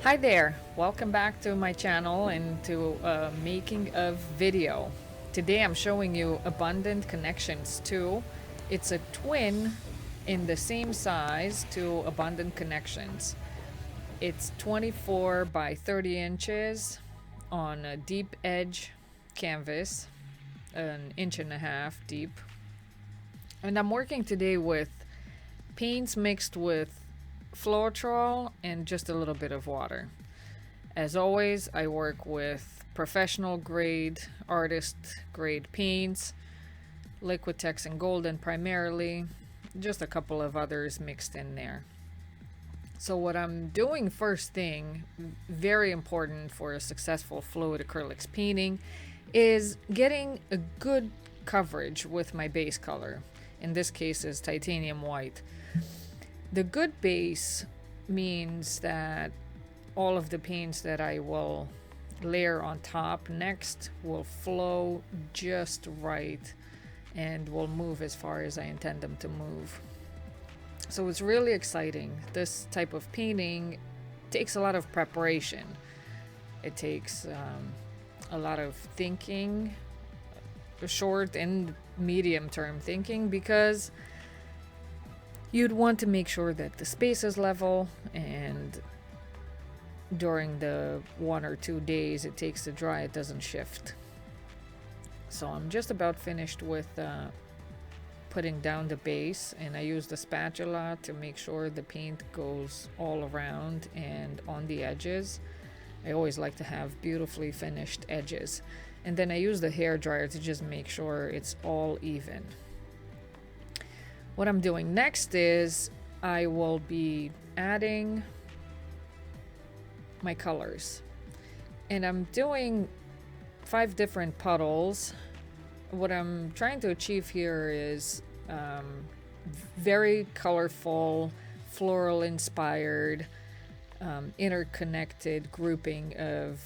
Hi there, welcome back to my channel and to making of video. Today I'm showing you Abundant Connections 2. It's a twin in the same size to Abundant Connections. It's 24 by 30 inches on a deep edge canvas, an inch and a half deep. And I'm working today with paints mixed with Floetrol and just a little bit of water. As always, I work with professional grade, artist grade paints, Liquitex and Golden primarily, just a couple of others mixed in there. So what I'm doing first thing, very important for a successful fluid acrylics painting, is getting a good coverage with my base color. In this case is titanium white. The good base means that all of the paints that I will layer on top next will flow just right and will move as far as I intend them to move. So it's really exciting. This type of painting takes a lot of preparation. It takes a lot of thinking, short and medium term thinking, because you'd want to make sure that the space is level, and during the 1 or 2 days it takes to dry, it doesn't shift. So I'm just about finished with putting down the base, and I use the spatula to make sure the paint goes all around and on the edges. I always like to have beautifully finished edges. And then I use the hairdryer to just make sure it's all even. What I'm doing next is I will be adding my colors. And I'm doing 5 different puddles. What I'm trying to achieve here is very colorful, floral inspired, interconnected grouping of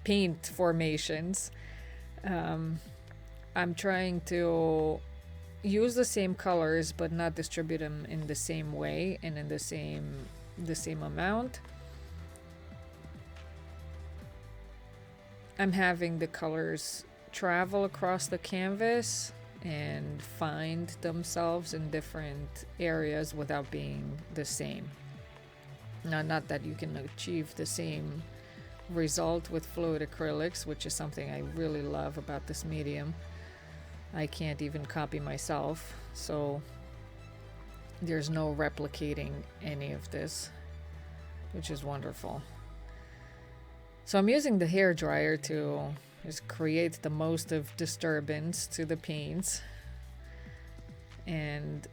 paint formations. I'm trying to use the same colors but not distribute them in the same way and in the same amount. I'm having the colors travel across the canvas and find themselves in different areas without being the same. Now, not that you can achieve the same result with fluid acrylics, which is something I really love about this medium. I can't even copy myself, so there's no replicating any of this, which is wonderful. So I'm using the hairdryer to just create the most of disturbance to the paints, and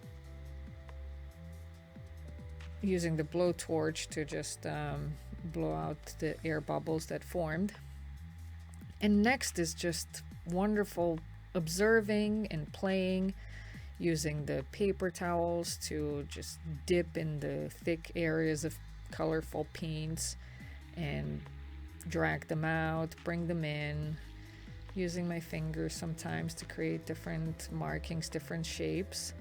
using the blowtorch to just blow out the air bubbles that formed. And next is just wonderful observing and playing, using the paper towels to just dip in the thick areas of colorful paints and drag them out, bring them in, using my fingers sometimes to create different markings, different shapes,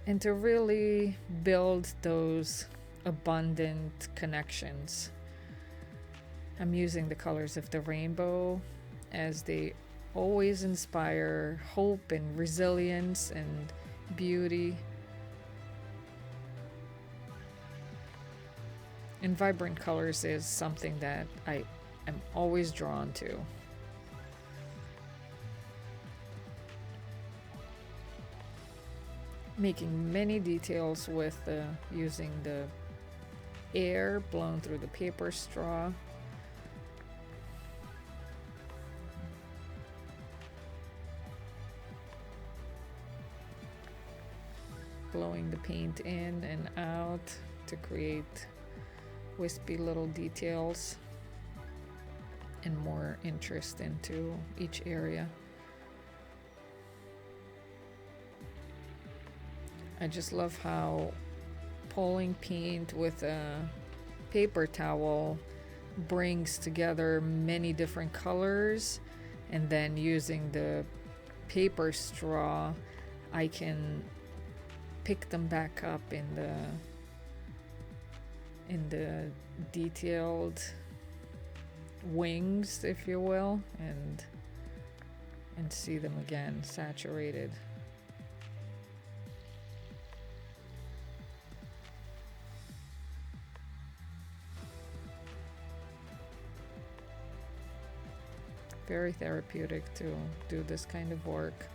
and to really build those abundant connections. I'm using the colors of the rainbow, as they always inspire hope and resilience and beauty. And vibrant colors is something that I am always drawn to. Making many details with using the air blown through the paper straw. Blowing the paint in and out to create wispy little details and more interest into each area. I just love how pulling paint with a paper towel brings together many different colors, and then using the paper straw I can pick them back up in the in the detailed wings, if you will, and see them again saturated. Very therapeutic to do this kind of work.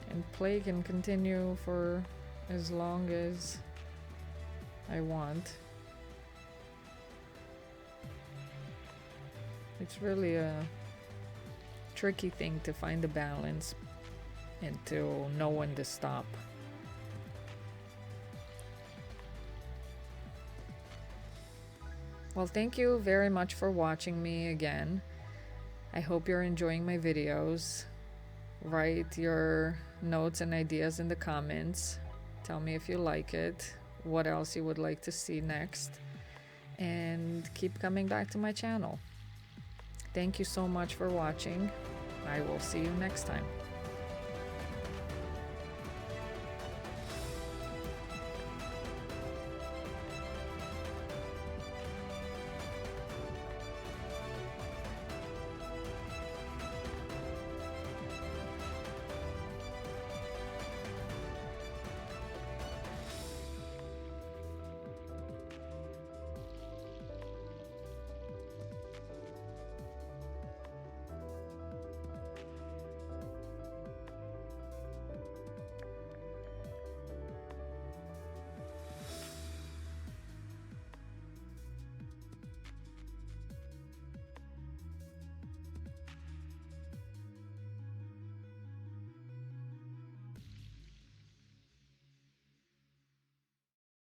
And play can continue for as long as I want. It's really a tricky thing to find the balance and to know when to stop. Well, thank you very much for watching me again. I hope you're enjoying my videos. Write your notes and ideas in the comments. Tell me if you like it, what else you would like to see next, and keep coming back to my channel. Thank you so much for watching. I will see you next time.